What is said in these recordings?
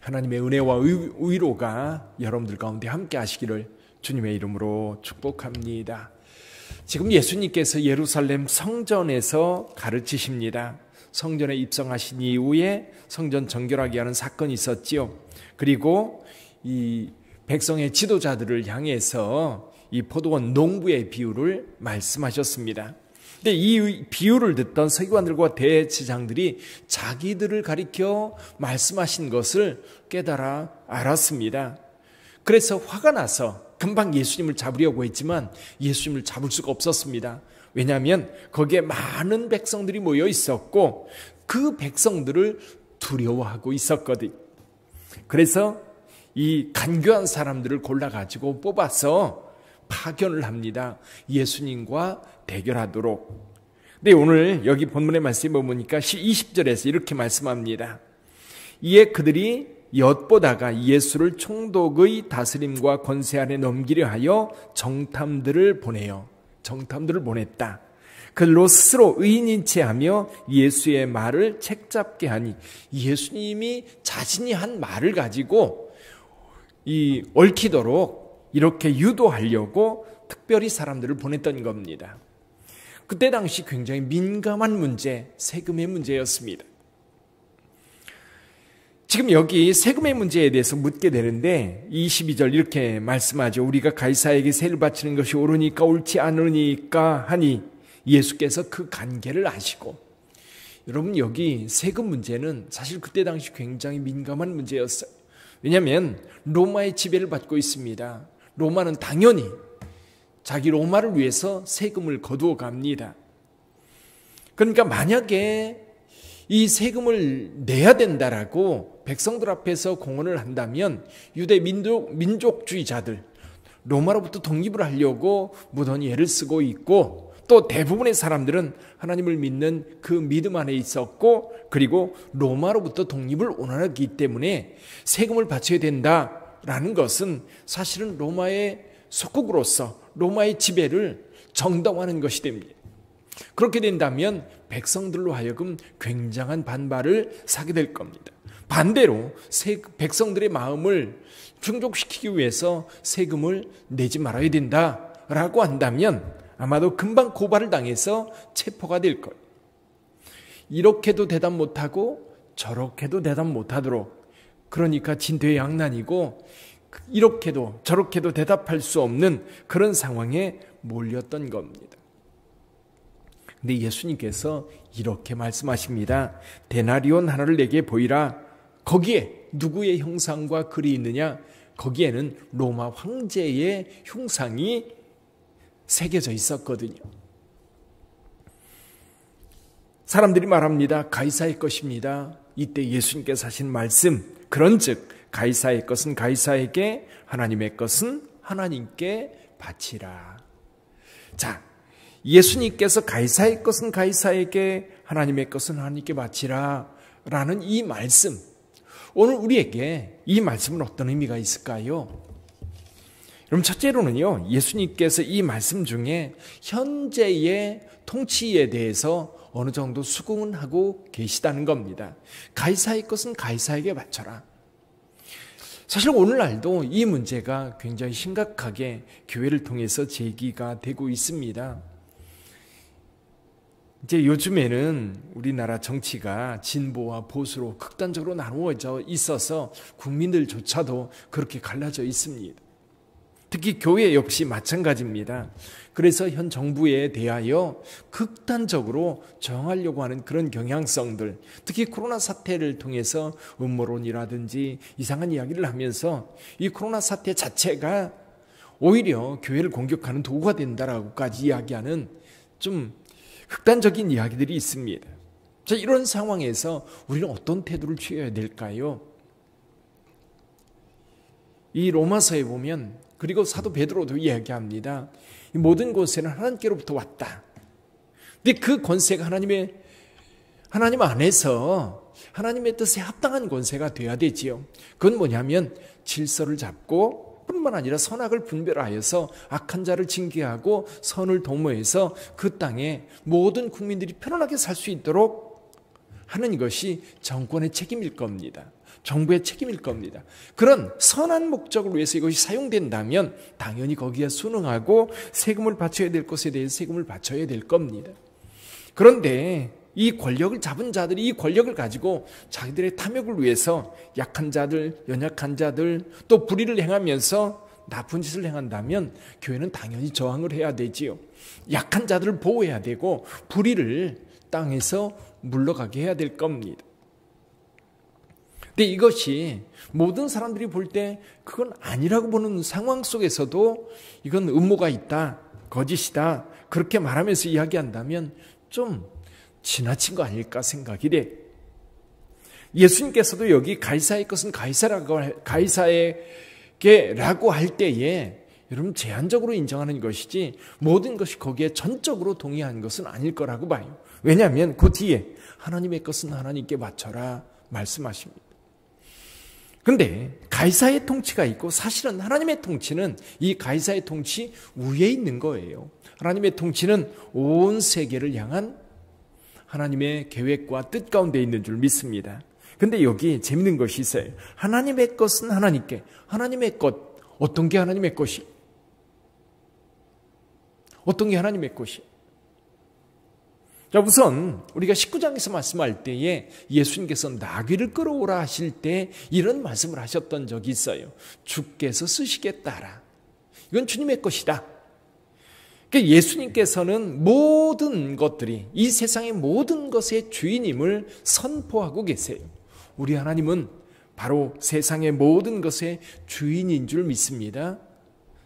하나님의 은혜와 위로가 여러분들 가운데 함께 하시기를 주님의 이름으로 축복합니다. 지금 예수님께서 예루살렘 성전에서 가르치십니다. 성전에 입성하신 이후에 성전 정결하게 하는 사건이 있었지요. 그리고 이 백성의 지도자들을 향해서 이 포도원 농부의 비유를 말씀하셨습니다. 근데 이 비유를 듣던 서기관들과 대제사장들이 자기들을 가리켜 말씀하신 것을 깨달아 알았습니다. 그래서 화가 나서 금방 예수님을 잡으려고 했지만 예수님을 잡을 수가 없었습니다. 왜냐하면 거기에 많은 백성들이 모여 있었고 그 백성들을 두려워하고 있었거든요. 그래서 이 간교한 사람들을 골라가지고 뽑아서 파견을 합니다. 예수님과 대결하도록. 근데 오늘 여기 본문의 말씀에 보니까 20절에서 이렇게 말씀합니다. 이에 그들이 엿보다가 예수를 총독의 다스림과 권세 아래 넘기려 하여 정탐들을 보내요. 정탐들을 보냈다. 그들로 스스로 의인인 체하며 예수의 말을 책잡게 하니 예수님이 자신이 한 말을 가지고 얽히도록 이렇게 유도하려고 특별히 사람들을 보냈던 겁니다. 그때 당시 굉장히 민감한 문제, 세금의 문제였습니다. 지금 여기 세금의 문제에 대해서 묻게 되는데 22절 이렇게 말씀하죠. 우리가 가이사에게 세를 바치는 것이 옳으니까 옳지 않으니까 하니 예수께서 그 관계를 아시고. 여러분, 여기 세금 문제는 사실 그때 당시 굉장히 민감한 문제였어요. 왜냐하면 로마의 지배를 받고 있습니다. 로마는 당연히 자기 로마를 위해서 세금을 거두어 갑니다. 그러니까 만약에 이 세금을 내야 된다라고 백성들 앞에서 공언을 한다면 유대 민족주의자들, 로마로부터 독립을 하려고 무던히 애를 쓰고 있고 또 대부분의 사람들은 하나님을 믿는 그 믿음 안에 있었고 그리고 로마로부터 독립을 원하기 때문에 세금을 바쳐야 된다라는 것은 사실은 로마의 속국으로서 로마의 지배를 정당화하는 것이 됩니다. 그렇게 된다면 백성들로 하여금 굉장한 반발을 사게 될 겁니다. 반대로 백성들의 마음을 충족시키기 위해서 세금을 내지 말아야 된다라고 한다면 아마도 금방 고발을 당해서 체포가 될 거예요. 이렇게도 대답 못하고 저렇게도 대답 못하도록, 그러니까 진퇴양난이고 이렇게도 저렇게도 대답할 수 없는 그런 상황에 몰렸던 겁니다. 근데 예수님께서 이렇게 말씀하십니다. 데나리온 하나를 내게 보이라. 거기에 누구의 형상과 글이 있느냐? 거기에는 로마 황제의 흉상이 새겨져 있었거든요. 사람들이 말합니다. 가이사의 것입니다. 이때 예수님께서 하신 말씀, 그런즉 가이사의 것은 가이사에게, 하나님의 것은 하나님께 바치라. 자, 예수님께서 가이사의 것은 가이사에게, 하나님의 것은 하나님께 바치라 라는 이 말씀, 오늘 우리에게 이 말씀은 어떤 의미가 있을까요? 그럼 첫째로는요, 예수님께서 이 말씀 중에 현재의 통치에 대해서 어느 정도 수긍은 하고 계시다는 겁니다. 가이사의 것은 가이사에게 바쳐라. 사실 오늘날도 이 문제가 굉장히 심각하게 교회를 통해서 제기가 되고 있습니다. 이제 요즘에는 우리나라 정치가 진보와 보수로 극단적으로 나누어져 있어서 국민들조차도 그렇게 갈라져 있습니다. 특히 교회 역시 마찬가지입니다. 그래서 현 정부에 대하여 극단적으로 저항하려고 하는 그런 경향성들, 특히 코로나 사태를 통해서 음모론이라든지 이상한 이야기를 하면서 이 코로나 사태 자체가 오히려 교회를 공격하는 도구가 된다라고까지 이야기하는 좀 극단적인 이야기들이 있습니다. 자, 이런 상황에서 우리는 어떤 태도를 취해야 될까요? 이 로마서에 보면, 그리고 사도 베드로도 이야기합니다. 이 모든 권세는 하나님께로부터 왔다. 근데 그 권세가 하나님 안에서 하나님의 뜻에 합당한 권세가 돼야 되지요. 그건 뭐냐면 질서를 잡고 뿐만 아니라 선악을 분별하여서 악한 자를 징계하고 선을 도모해서 그 땅에 모든 국민들이 편안하게 살 수 있도록 하는 것이 정권의 책임일 겁니다. 정부의 책임일 겁니다. 그런 선한 목적을 위해서 이것이 사용된다면 당연히 거기에 순응하고 세금을 바쳐야 될 것에 대해서 세금을 바쳐야 될 겁니다. 그런데 이 권력을 잡은 자들이 이 권력을 가지고 자기들의 탐욕을 위해서 약한 자들, 연약한 자들, 또 불의를 행하면서 나쁜 짓을 행한다면 교회는 당연히 저항을 해야 되지요. 약한 자들을 보호해야 되고 불의를 땅에서 물러가게 해야 될 겁니다. 근데 이것이 모든 사람들이 볼 때 그건 아니라고 보는 상황 속에서도 이건 음모가 있다, 거짓이다 그렇게 말하면서 이야기한다면 좀 지나친 거 아닐까 생각이 돼. 예수님께서도 여기 가이사의 것은 가이사에게라고 할 때에 여러분 제한적으로 인정하는 것이지 모든 것이 거기에 전적으로 동의하는 것은 아닐 거라고 봐요. 왜냐하면 그 뒤에 하나님의 것은 하나님께 바쳐라 말씀하십니다. 근데 가이사의 통치가 있고 사실은 하나님의 통치는 이 가이사의 통치 위에 있는 거예요. 하나님의 통치는 온 세계를 향한 하나님의 계획과 뜻 가운데 있는 줄 믿습니다. 근데 여기 재밌는 것이 있어요. 하나님의 것은 하나님께, 하나님의 것, 어떤 게 하나님의 것이? 어떤 게 하나님의 것이? 자, 우선 우리가 19장에서 말씀할 때에 예수님께서 나귀를 끌어오라 하실 때 이런 말씀을 하셨던 적이 있어요. 주께서 쓰시겠다라. 이건 주님의 것이다. 그러니까 예수님께서는 모든 것들이 이 세상의 모든 것의 주인임을 선포하고 계세요. 우리 하나님은 바로 세상의 모든 것의 주인인 줄 믿습니다.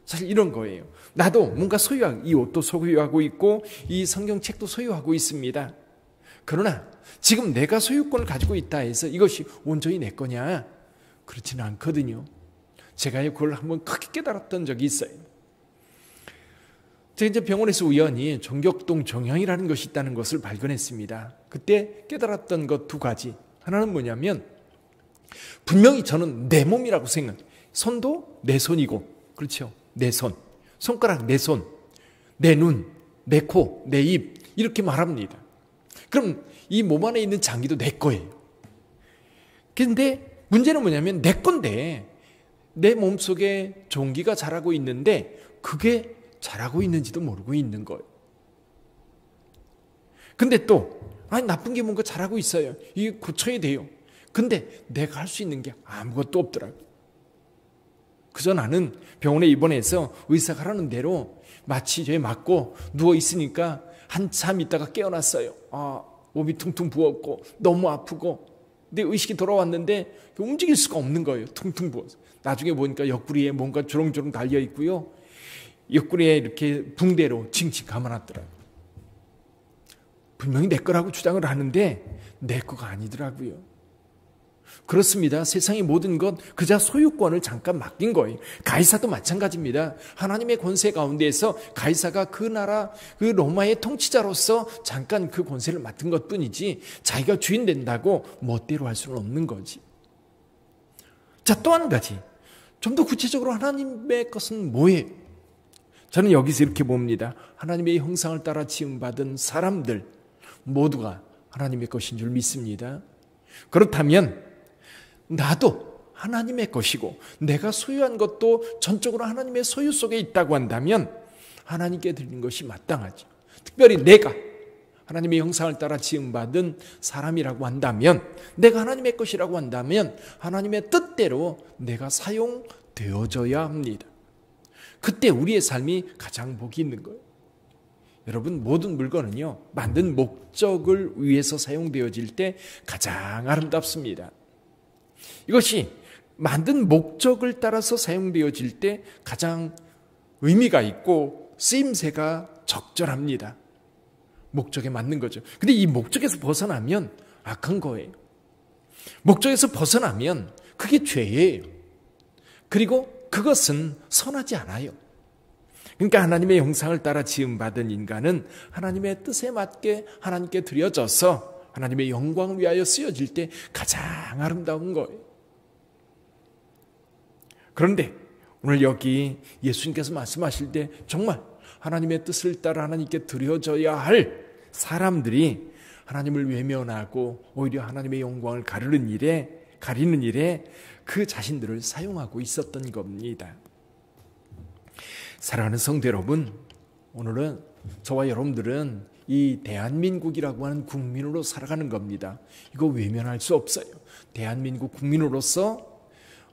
사실 이런 거예요. 나도 뭔가 소유하고, 이 옷도 소유하고 있고 이 성경책도 소유하고 있습니다. 그러나 지금 내가 소유권을 가지고 있다 해서 이것이 온전히 내 거냐? 그렇지는 않거든요. 제가 그걸 한번 크게 깨달았던 적이 있어요. 제가 이제 병원에서 우연히 종격동 종양이라는 것이 있다는 것을 발견했습니다. 그때 깨달았던 것 두 가지. 하나는 뭐냐면 분명히 저는 내 몸이라고 생각해요. 손도 내 손이고, 그렇죠? 내 손, 손가락 내 손, 내 눈, 내 코, 내 입 이렇게 말합니다. 그럼 이 몸 안에 있는 장기도 내 거예요. 근데 문제는 뭐냐면 내 건데 내 몸속에 종기가 자라고 있는데 그게 자라고 있는지도 모르고 있는 거예요. 근데 또 나쁜 게 뭔가 자라고 있어요. 이게 고쳐야 돼요. 근데 내가 할 수 있는 게 아무것도 없더라고요. 그저 나는 병원에 입원해서 의사가 하라는 대로 마취제에 맞고 누워있으니까 한참 있다가 깨어났어요. 몸이 퉁퉁 부었고 너무 아프고 근데 의식이 돌아왔는데 움직일 수가 없는 거예요. 퉁퉁 부어서. 나중에 보니까 옆구리에 뭔가 조롱조롱 달려있고요. 옆구리에 이렇게 붕대로 칭칭 감아놨더라고요. 분명히 내 거라고 주장을 하는데 내 거가 아니더라고요. 그렇습니다. 세상의 모든 것 그저 소유권을 잠깐 맡긴 거예요. 가이사도 마찬가지입니다. 하나님의 권세 가운데에서 가이사가 그 나라 그 로마의 통치자로서 잠깐 그 권세를 맡은 것뿐이지 자기가 주인 된다고 멋대로 할 수는 없는 거지. 자, 또 한 가지. 좀 더 구체적으로 하나님의 것은 뭐예요? 저는 여기서 이렇게 봅니다. 하나님의 형상을 따라 지음받은 사람들 모두가 하나님의 것인 줄 믿습니다. 그렇다면 나도 하나님의 것이고 내가 소유한 것도 전적으로 하나님의 소유 속에 있다고 한다면 하나님께 드리는 것이 마땅하죠. 특별히 내가 하나님의 형상을 따라 지음받은 사람이라고 한다면 내가 하나님의 것이라고 한다면 하나님의 뜻대로 내가 사용되어져야 합니다. 그때 우리의 삶이 가장 복이 있는 거예요. 여러분 모든 물건은요 만든 목적을 위해서 사용되어질 때 가장 아름답습니다. 이것이 만든 목적을 따라서 사용되어질 때 가장 의미가 있고 쓰임새가 적절합니다. 목적에 맞는 거죠. 근데 이 목적에서 벗어나면 악한 거예요. 목적에서 벗어나면 그게 죄예요. 그리고 그것은 선하지 않아요. 그러니까 하나님의 형상을 따라 지음받은 인간은 하나님의 뜻에 맞게 하나님께 드려져서 하나님의 영광을 위하여 쓰여질 때 가장 아름다운 거예요. 그런데 오늘 여기 예수님께서 말씀하실 때 정말 하나님의 뜻을 따라 하나님께 드려져야 할 사람들이 하나님을 외면하고 오히려 하나님의 영광을 가리는 일에 그 자신들을 사용하고 있었던 겁니다. 사랑하는 성도 여러분, 오늘은 저와 여러분들은 이 대한민국이라고 하는 국민으로 살아가는 겁니다. 이거 외면할 수 없어요. 대한민국 국민으로서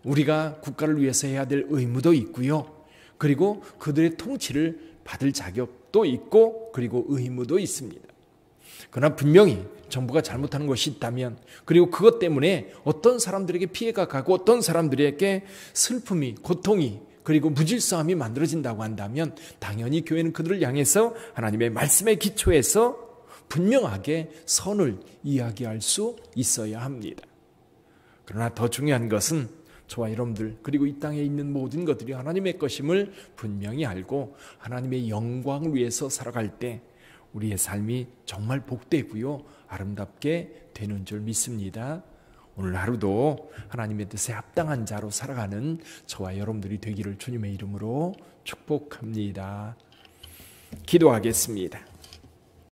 우리가 국가를 위해서 해야 될 의무도 있고요. 그리고 그들의 통치를 받을 자격도 있고 그리고 의무도 있습니다. 그러나 분명히 정부가 잘못하는 것이 있다면, 그리고 그것 때문에 어떤 사람들에게 피해가 가고 어떤 사람들에게 슬픔이, 고통이, 그리고 무질서함이 만들어진다고 한다면 당연히 교회는 그들을 향해서 하나님의 말씀에 기초해서 분명하게 선을 이야기할 수 있어야 합니다. 그러나 더 중요한 것은 저와 여러분들, 그리고 이 땅에 있는 모든 것들이 하나님의 것임을 분명히 알고 하나님의 영광을 위해서 살아갈 때 우리의 삶이 정말 복되고요, 아름답게 되는 줄 믿습니다. 오늘 하루도 하나님의 뜻에 합당한 자로 살아가는 저와 여러분들이 되기를 주님의 이름으로 축복합니다. 기도하겠습니다.